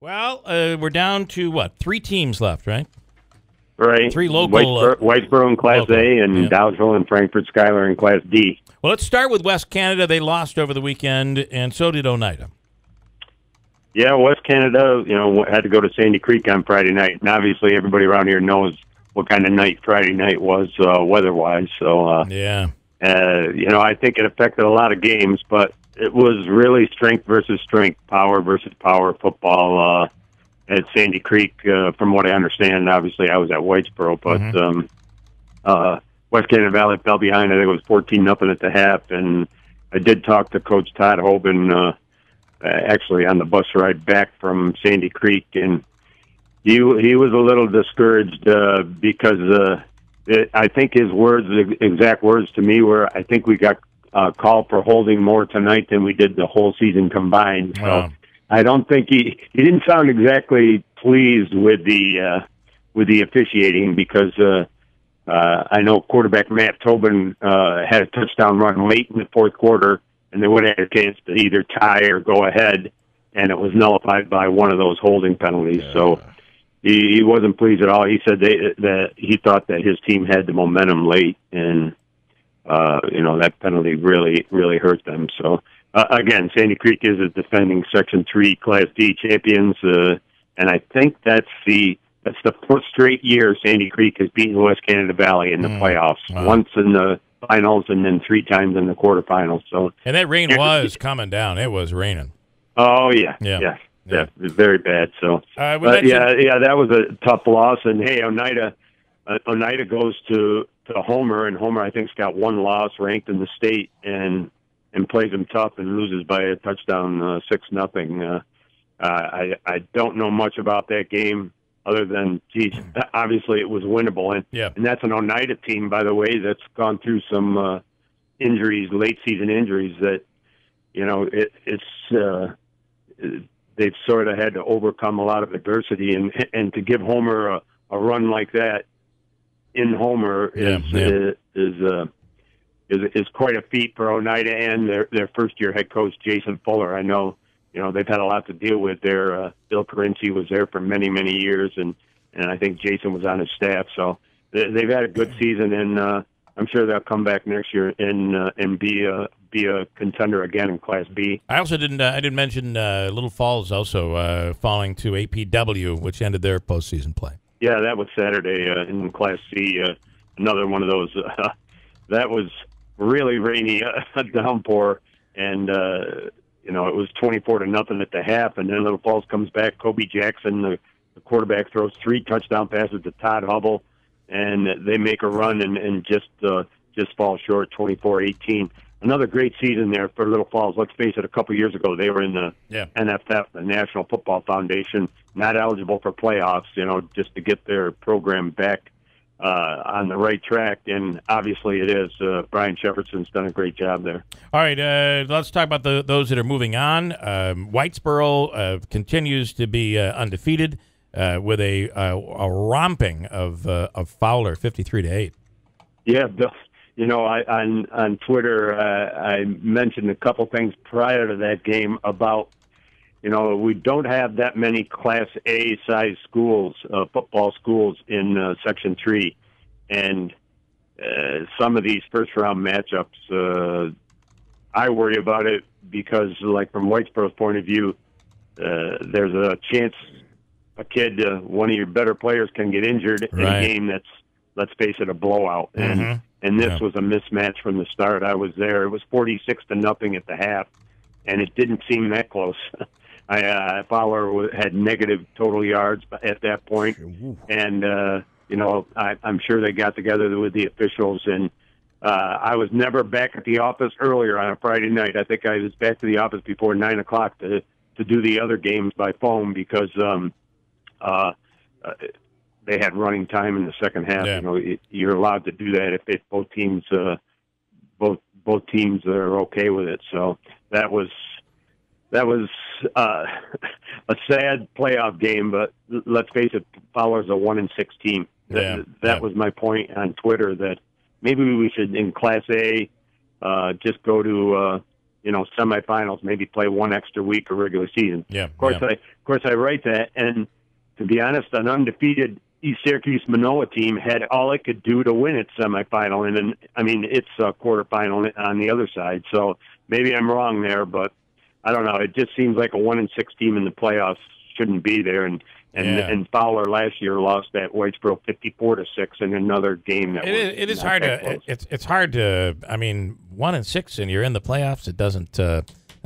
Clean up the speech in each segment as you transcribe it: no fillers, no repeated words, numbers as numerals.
Well, we're down to, what, 3 teams left, right? Right. 3 local. Whitesboro in Class local. A and Dowdesville and Frankfort Schuyler in Class D. Well, let's start with West Canada. They lost over the weekend, and so did Oneida. Yeah, West Canada, had to go to Sandy Creek on Friday night. And obviously everybody around here knows what kind of night Friday night was weather-wise. So, I think it affected a lot of games, but it was really strength versus strength, power versus power football at Sandy Creek, from what I understand. Obviously, I was at Whitesboro, but West Canada Valley fell behind. I think it was 14-0 at the half, and I did talk to Coach Todd Hoban actually on the bus ride back from Sandy Creek, and he was a little discouraged because I think his words, the exact words to me were, I think we got called for holding more tonight than we did the whole season combined. Wow. So I don't think he didn't sound exactly pleased with the officiating, because I know quarterback Matt Tobin had a touchdown run late in the fourth quarter, and they would have had a chance to either tie or go ahead, and it was nullified by one of those holding penalties. So he wasn't pleased at all. He said that he thought that his team had the momentum late, and that penalty really hurt them. So again, Sandy Creek is a defending Section 3 Class D champions, and I think that's the 4th straight year Sandy Creek has beaten West Canada Valley in the playoffs. Wow. Once in the finals and then 3 times in the quarterfinals. So, and that rain was coming down. It was raining. Oh yeah, it was very bad. So, that was a tough loss. And hey, Oneida goes to Homer, and Homer I think's got 1 loss, ranked in the state, and plays them tough and loses by a touchdown, 6-0. I don't know much about that game, other than, obviously it was winnable. And that's an Oneida team, by the way, that's gone through some injuries, late season injuries, that, they've sort of had to overcome a lot of adversity. And to give Homer a run like that in Homer is quite a feat for Oneida and their first-year head coach, Jason Fuller. I know, they've had a lot to deal with there. Bill Carinci was there for many, many years, and I think Jason was on his staff. So they've had a good season, and I'm sure they'll come back next year and be a contender again in Class B. I also didn't mention Little Falls also falling to APW, which ended their postseason play. Yeah, that was Saturday in Class C. Another one of those. That was really rainy, a downpour, and it was 24-0 at the half, and then Little Falls comes back. Kobe Jackson, the quarterback, throws 3 touchdown passes to Todd Hubble, and they make a run and just fall short, 24-18. Another great season there for Little Falls. Let's face it, a couple years ago they were in the NFF, the National Football Foundation, not eligible for playoffs, just to get their program back on the right track, and obviously it is. Brian Shepherdson's done a great job there. All right, let's talk about those that are moving on. Whitesboro continues to be undefeated with a romping of Fowler, 53-8. Yeah, Bill. On Twitter, I mentioned a couple things prior to that game about, we don't have that many Class A size schools, football schools in Section 3. And some of these first-round matchups, I worry about it because, like, from Whitesboro's point of view, there's a chance a kid, one of your better players, can get injured in a game that's, let's face it, a blowout. And this was a mismatch from the start. I was there. It was 46-0 at the half, and it didn't seem that close. Fowler had negative total yards at that point, and I'm sure they got together with the officials. And I was never back at the office earlier on a Friday night. I think I was back to the office before 9 o'clock to do the other games by phone because they had running time in the second half. You're allowed to do that if both teams both teams are okay with it. So that was a sad playoff game, but let's face it, Fowler's a 1-6 team. That was my point on Twitter, that maybe we should, in Class A, just go to semifinals, maybe play one extra week of regular season. Yeah. Of course, I write that, and to be honest, an undefeated East Syracuse Manoa team had all it could do to win its semifinal, and then it's a quarterfinal on the other side. So maybe I'm wrong there, but I don't know. It just seems like a 1-6 team in the playoffs shouldn't be there, and Fowler last year lost at Whitesboro 54-6 in another game. That it is hard to it's hard to 1-6 and you're in the playoffs. It doesn't.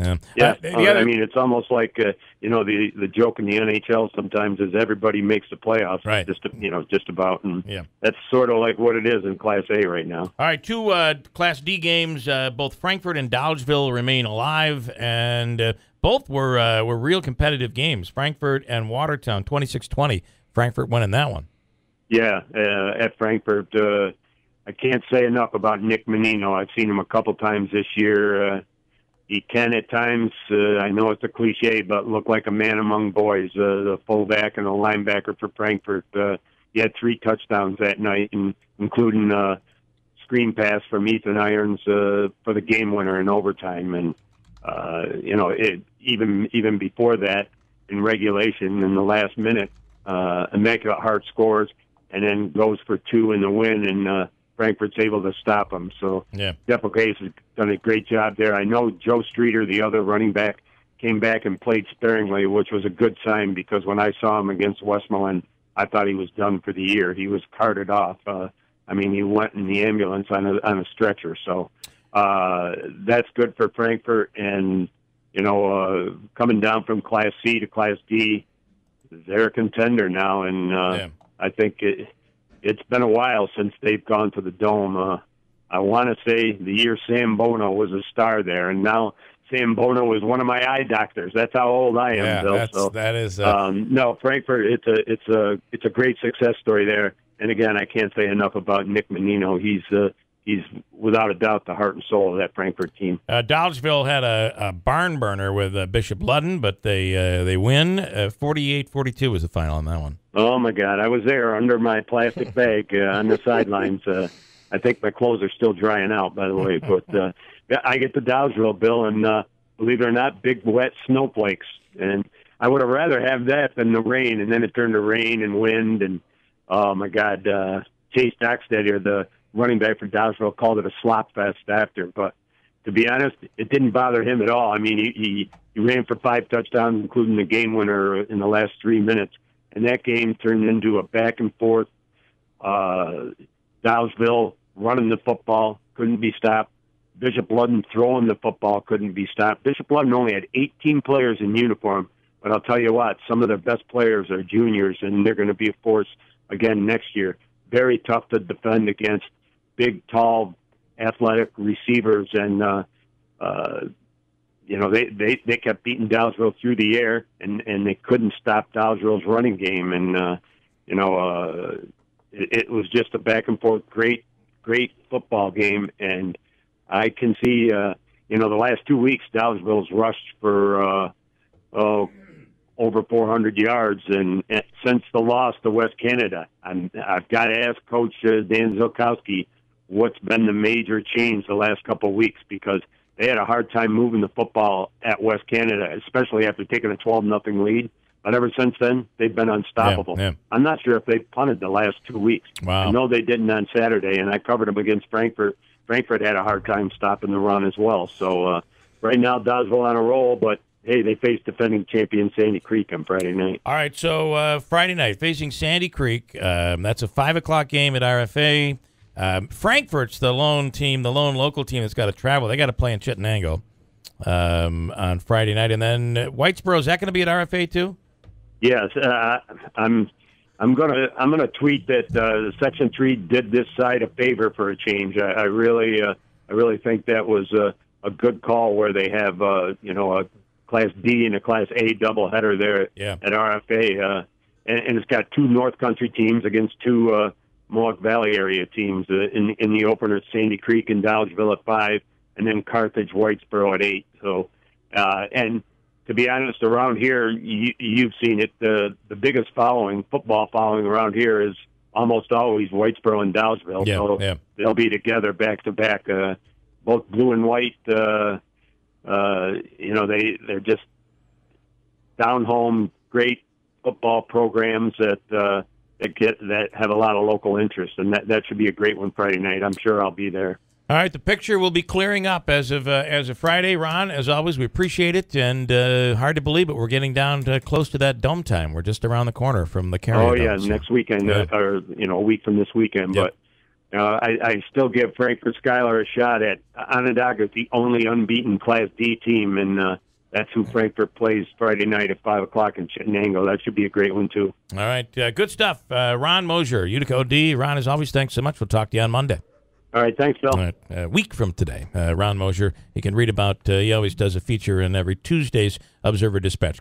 It's almost like the joke in the NHL sometimes is everybody makes the playoffs, right? Just about, and that's sort of like what it is in Class A right now. All right, two Class D games. Both Frankfort and Dodgeville remain alive, and both were real competitive games. Frankfort and Watertown, 26-20. Frankfort winning that one. Yeah, at Frankfort, I can't say enough about Nick Menino. I've seen him a couple times this year. He can at times, I know it's a cliche, but look like a man among boys, the fullback and the linebacker for Frankfurt. He had 3 touchdowns that night, including a screen pass from Ethan Irons for the game winner in overtime. And, even before that, in regulation, in the last minute, Immaculate Heart scores and then goes for 2 in the win, and Frankfurt's able to stop him. So Jeff O'Case has done a great job there. I know Joe Streeter, the other running back, came back and played sparingly, which was a good sign because when I saw him against Westmoreland, I thought he was done for the year. He was carted off. He went in the ambulance on a stretcher. So that's good for Frankfurt. And, coming down from Class C to Class D, they're a contender now. And I think it's been a while since they've gone to the Dome. I want to say the year Sam Bono was a star there, and now Sam Bono is one of my eye doctors. That's how old I am, Bill. That is. No, Frankfurt. It's a great success story there. And again, I can't say enough about Nick Menino. He's without a doubt the heart and soul of that Frankfurt team. Dodgeville had a barn burner with Bishop Ludden, but they win. 48-42 was the final on that one. Oh, my God. I was there under my plastic bag on the sidelines. I think my clothes are still drying out, by the way. But I get the Dodgeville, Bill, and believe it or not, big, wet snowflakes. And I would have rather have that than the rain. And then it turned to rain and wind. And, oh, my God, Chase Dockstetter, the running back for Dodgeville, called it a slop fest after. But to be honest, it didn't bother him at all. I mean, he ran for 5 touchdowns, including the game winner in the last 3 minutes. And that game turned into a back and forth. Dodgeville running the football, couldn't be stopped. Bishop Ludden throwing the football, couldn't be stopped. Bishop Ludden only had 18 players in uniform, but I'll tell you what, some of their best players are juniors, and they're going to be a force again next year. Very tough to defend against big, tall, athletic receivers, and they kept beating Dodgeville through the air, and they couldn't stop Dodgeville's running game, and it was just a back and forth, great football game, and I can see the last 2 weeks Dodgeville's rushed for over 400 yards, and since the loss to West Canada, I've got to ask Coach Dan Zilkowski what's been the major change the last couple of weeks, because they had a hard time moving the football at West Canada, especially after taking a 12-0 lead. But ever since then, they've been unstoppable. Yeah. I'm not sure if they punted the last 2 weeks. Wow. I know they didn't on Saturday, and I covered them against Frankfurt. Frankfurt had a hard time stopping the run as well. So right now, Dodgeville on a roll, but hey, they face defending champion Sandy Creek on Friday night. All right, so Friday night, facing Sandy Creek. That's a 5 o'clock game at RFA. Frankfurt's the lone local team that's got to travel. They got to play in Chittenango on Friday night. And then Whitesboro, is that going to be at RFA too? Yes, I'm gonna tweet that Section 3 did this side a favor for a change. I really think that was a good call where they have a Class D and a Class A doubleheader there at RFA, and it's got 2 North Country teams against 2 Mohawk Valley area teams in the opener. Sandy Creek and Dodgeville at 5, and then Carthage Whitesboro at 8. So and to be honest, around here, you've seen it. The biggest football following around here is almost always Whitesboro and Dodgeville. They'll be together back to back. Both blue and white they're just down home, great football programs that have a lot of local interest, and that should be a great one Friday night. I'm sure I'll be there. All right, the picture will be clearing up as of Friday. Ron, as always, we appreciate it, and hard to believe it. We're getting down to close to that dome time. We're just around the corner from the Carrier. Oh yeah, Dome, next weekend, or a week from this weekend. Yep. But I still give Frankfort Schuyler a shot at Onondaga is the only unbeaten Class D team, and that's who Frankfort plays Friday night at 5:00 in Chittenango. That should be a great one too. All right, good stuff. Ron Moshier, Utica OD. Ron, as always, thanks so much. We'll talk to you on Monday. All right, thanks, Bill. All right, a week from today, Ron Moshier. You can read about, he always does a feature in every Tuesday's Observer Dispatch.